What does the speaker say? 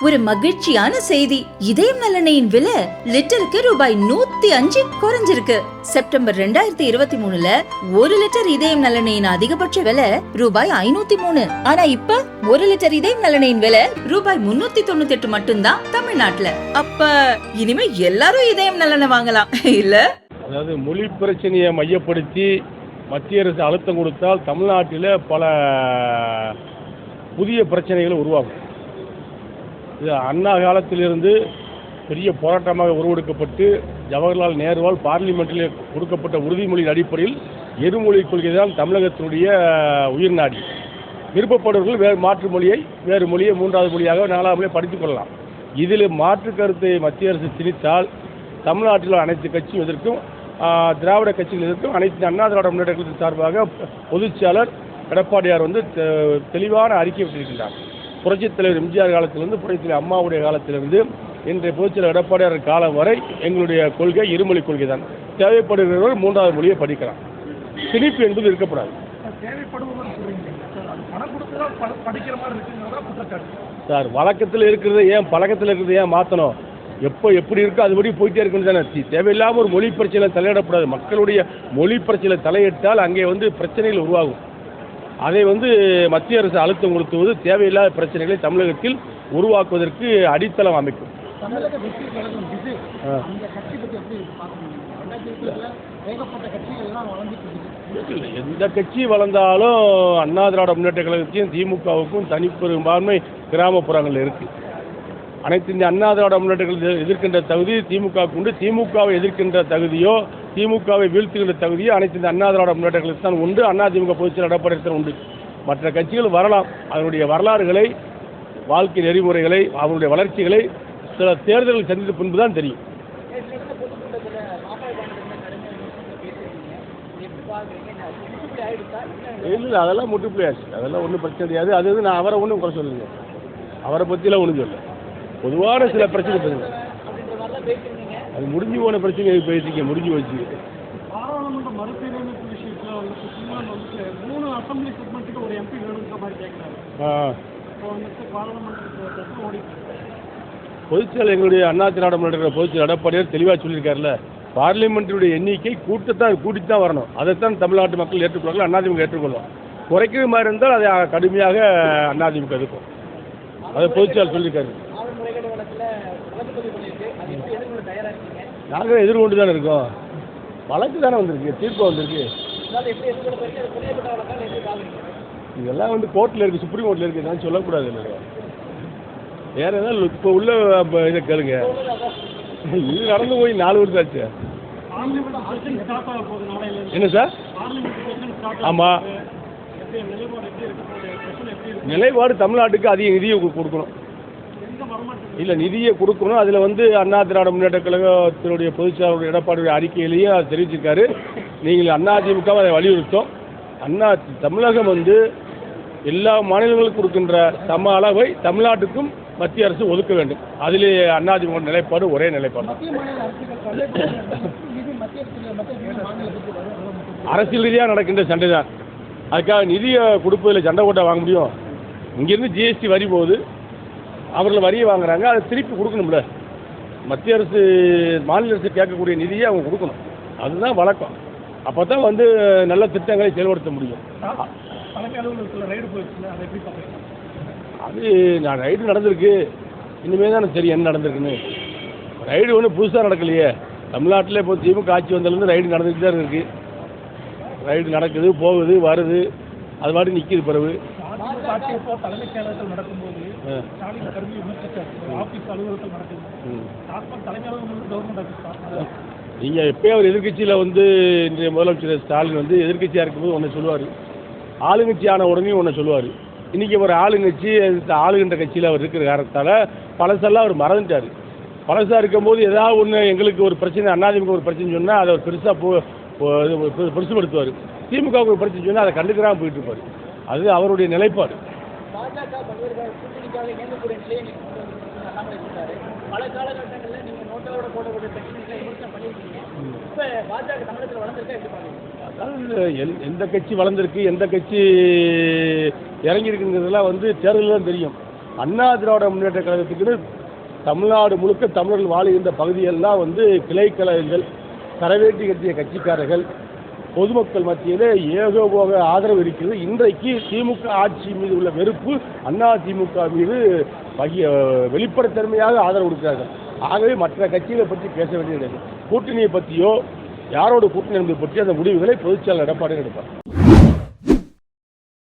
ஒரு மகிழ்ச்சியான செய்தி. இதயம் நல்லெண்ணெயின் விலை லிட்டருக்கு ரூபாய் 105 குறைஞ்சிருக்கு. செப்டம்பர் 2023ல 1 லிட்டர் இதயம் நல்லெண்ணெயின் அதிகபட்ச விலை ரூபாய் 503. ஆனா இப்ப 1 லிட்டர் இதயம் நல்லெண்ணெயின் விலை ரூபாய் 398 மட்டும்தான் தமிழ்நாட்டுல. அப்ப இனிமே எல்லாரும் இதயம் நல்லெண்ணெய் வாங்கலாம் இல்ல? அதாவது மொழி பிரச்சனையை மையப்படுத்தி மத்திய அரசு அழுத்தம் கொடுத்தால் தமிழ்நாட்டில் பல புதிய பிரச்சனைகள் உருவாகும். இது அண்ணா காலத்திலிருந்து பெரிய போராட்டமாக உருவெடுக்கப்பட்டு ஜவஹர்லால் நேருவால் பார்லிமெண்ட்டில் கொடுக்கப்பட்ட உறுதிமொழியின் அடிப்படையில் இருமொழி கொள்கை தான் தமிழகத்தினுடைய உயிர் நாடி. விருப்பப்படுவர்கள் வேறு மொழியை மூன்றாவது மொழியாக நாலாவது மொழியை படித்துக் கொள்ளலாம். இதில் மாற்று கருத்தை மத்திய அரசு திணித்தால் தமிழ்நாட்டில் அனைத்து கட்சியும் எதிர்க்கும், திராவிட கட்சிகள் எதிர்க்கும். அனைத்து அண்ணா திராவிட முன்னேற்ற கழகத்தின் சார்பாக பொதுச்செயலாளர் எடப்பாடியார் தெளிவான அறிக்கை விட்டிருக்கின்றார். புரட்சித் தலைவர் எம்ஜிஆர் காலத்திலிருந்து, புரட்சித் தலைவர் அம்மாவுடைய காலத்திலிருந்து இன்றைய பொதுச்செயலர் எடப்பாடியார் காலம் வரை எங்களுடைய கொள்கை இருமொழி கொள்கை தான். தேவைப்படுகிறவர் மூன்றாவது மொழியை படிக்கலாம். திணிப்பு என்பது இருக்கப்படாது. சார், வழக்கத்தில் இருக்கிறது ஏன் பழக்கத்தில் இருக்கிறது ஏன் மாற்றணும்? எப்படி இருக்கோ அதுபடி போயிட்டே இருக்கணும் தானே. தேவையில்லாமல் ஒரு மொழி பிரச்சனை தலையிடக்கூடாது. மக்களுடைய மொழி பிரச்சனை தலையிட்டால் அங்கே பிரச்சனைகள் உருவாகும். அதை மத்திய அரசு அழுத்தம் கொடுத்துவது தேவையில்லாத பிரச்சனைகளை தமிழகத்தில் உருவாக்குவதற்கு அடித்தளம் அமைக்கும். எந்த கட்சி வளர்ந்தாலும் அண்ணா திராவிட முன்னேற்ற கழகத்தையும் திமுகவுக்கும் தனிப்பெரும்பான்மை கிராமப்புறங்கள் இருக்கு. அனைத்து இந்த அண்ணா திராவிட முன்னேற்ற கழகத்தை எதிர்க்கின்ற தகுதி திமுகவுக்கு உண்டு. திமுகவை எதிர்க்கின்ற தகுதியோ திமுகவை வீழ்த்துகின்ற தகுதியோ அனைத்து இந்த அண்ணா திராவிட முன்னேற்ற கழகத்தான் உண்டு. அண்ணா திமுக பொதுச்செயலாளர் எடப்பாடி உண்டு. மற்ற கட்சிகள் வரலாம். அதனுடைய வரலாறுகளை, வாழ்க்கை நெறிமுறைகளை, அவருடைய வளர்ச்சிகளை சில தேர்தல்கள் சந்தித்த பின்பு தான் தெரியும். இல்லை, அதெல்லாம் முற்றுப்புள்ளி ஆச்சு. அதெல்லாம் ஒன்றும் பிரச்சனை கிடையாது. அது நான் அவரை ஒன்றும் குறை சொல்லுங்க. அவரை பற்றிலாம் ஒன்றும் சொல்ல. பொதுவான சில பிரச்சனை பேசுங்க. அது முடிஞ்சு போன பிரச்சனை பேசிக்க முடிஞ்சு வச்சு. பாராளுமன்ற மறுசீரமைப்பு விஷயத்தில் மூணு அசம்பிளி செக்மெண்ட்டுக்கு ஒரு எம்பி வேணுங்கிற மாதிரி கேட்குறாரு. பொதுச்செயலர் எங்களுடைய அண்ணா திராவிட முன்னேற்ற பொதுச்செயலர் எடப்பாடியார் தெளிவாக சொல்லியிருக்காருல்ல, பார்லிமெண்ட்டுடைய எண்ணிக்கை கூட்டித்தான் வரணும். அதைத்தான் தமிழ்நாட்டு மக்கள் ஏற்றுக்கொள்வார்கள், அதிமுக ஏற்றுக்கொள்ளும். குறைக்கிற மாதிரி இருந்தால் அதை கடுமையாக அதிமுக எதிர்க்கும். அதை பொதுச்செயலர் சொல்லியிருக்காரு. நாங்கள் எதிர்கொண்டு தானே இருக்கோம். வழக்கு தானே வந்திருக்கு, தீர்ப்பு வந்திருக்கு. இதெல்லாம் கோர்ட்டில் இருக்குது, சுப்ரீம் கோர்ட்டில் இருக்குது. நான் சொல்லக்கூடாது. இல்லை வேற ஏதாவது இப்போ உள்ள இதை கேளுங்க. இது நடந்து போய் 4 வருஷம் ஆச்சு. என்ன சார்? ஆமாம், நிலைப்பாடு தமிழ்நாட்டுக்கு அதிக நிதியை கொடுக்கணும். இல்லை, நிதியை கொடுக்கணும். அதில் அண்ணா திராவிட முன்னேற்ற கழகத்தினுடைய பொதுச்செயலாளர் எடப்பாடியுடைய அறிக்கையிலேயே அதை தெரிவிச்சிருக்காரு. நீங்கள் அதிமுக அதை வலியுறுத்தோம். தமிழகம் எல்லா மாநிலங்களுக்கும் கொடுக்கின்ற சம அளவை தமிழ்நாட்டுக்கும் மத்திய அரசு ஒதுக்க வேண்டும். அதிலே அதிமுக நிலைப்பாடு ஒரே நிலைப்பாடு. அரசியல் ரீதியாக நடக்கின்ற சண்டை தான். அதுக்காக நிதியை கொடுப்பதில் சண்டை போட்டால் வாங்க முடியும்? இங்கேருந்து ஜிஎஸ்டி வரி போகுது, அவர்கள் வரியை வாங்குறாங்க, அதை திருப்பி கொடுக்கணும்ல. மத்திய அரசு மாநில அரசு கேட்கக்கூடிய நிதியை அவங்க கொடுக்கணும். அதுதான் வழக்கம். அப்போ தான் நல்ல திட்டங்களை செயல்படுத்த முடியும். அது நான் ரைடு நடந்திருக்கு. இனிமேல் தான் எனக்கு தெரியும் என்ன நடந்திருக்குன்னு. ரைடு ஒன்றும் புதுசாக நடக்கலையே. தமிழ்நாட்டில் இப்போ திமுக ஆட்சி வந்ததுலேருந்து ரைடு நடந்துட்டு தான் இருக்குது. ரைடு நடக்குது, போகுது, வருது, அது மாதிரி நிற்கிது. பிறகு தலைமைச் செயலகத்தில் நடக்கும்போது நீங்கள் எப்போயும் அவர் எதிர்கட்சியில் இன்றைய முதலமைச்சர் ஸ்டாலின் எதிர்கட்சியாக இருக்கும்போது ஒன்று சொல்லுவார், ஆளுங்கட்சி ஆன உடனே ஒன்று சொல்லுவார். இன்றைக்கி ஒரு ஆளுங்கட்சி ஆளுகின்ற கட்சியில் அவர் இருக்கிற காரணத்தால் பழசெல்லாம் அவர் மறந்துட்டார். பழசாக இருக்கும்போது ஏதாவது ஒன்று எங்களுக்கு ஒரு பிரச்சனை, அதிமுக ஒரு பிரச்சனை சொன்னால் அதை அவர் பெருசாக பெருசுபடுத்துவார். திமுகவுக்கு ஒரு பிரச்சனை சொன்னால் அதை கண்டுக்கிறாமல் போயிட்டு இருப்பார். அது அவருடைய நிலைப்பாடு. பல காலகட்டங்களில் நீங்கள் நோட்டோட போடக்கூடிய பிரச்சனைகளை விமர்சனம் பண்ணியிருக்கீங்க. இப்போ பாஜக தமிழகத்தில் வளர்ந்துருக்கா எப்படி பாருங்க? அதாவது எந்த கட்சி வளர்ந்துருக்கு, எந்த கட்சி இறங்கியிருக்குங்கிறதுலாம் தேர்தலில் தான் தெரியும். அண்ணா திராவிட முன்னேற்ற கழகத்துக்குன்னு தமிழ்நாடு முழுக்க தமிழர்கள் வாழுகின்ற பகுதியெல்லாம் கிளை கழகங்கள், கரவேட்டி கட்டிய கட்சிக்காரர்கள், பொதுமக்கள் மத்தியிலே ஏகோபோக ஆதரவு இருக்கிறது. இன்றைக்கு திமுக ஆட்சி மீது உள்ள வெறுப்பு அண்ணா திமுக மீது வெளிப்படைத்தன்மையாக ஆதரவு கொடுக்கிறார்கள். ஆகவே மற்ற கட்சிகளை பற்றி பேச வேண்டியது கூட்டணியை பற்றியோ யாரோட கூட்டணி என்பதை பற்றி அந்த முடிவுகளை பொதுச்செயலாளர் எடப்பாடி எடுப்பார்.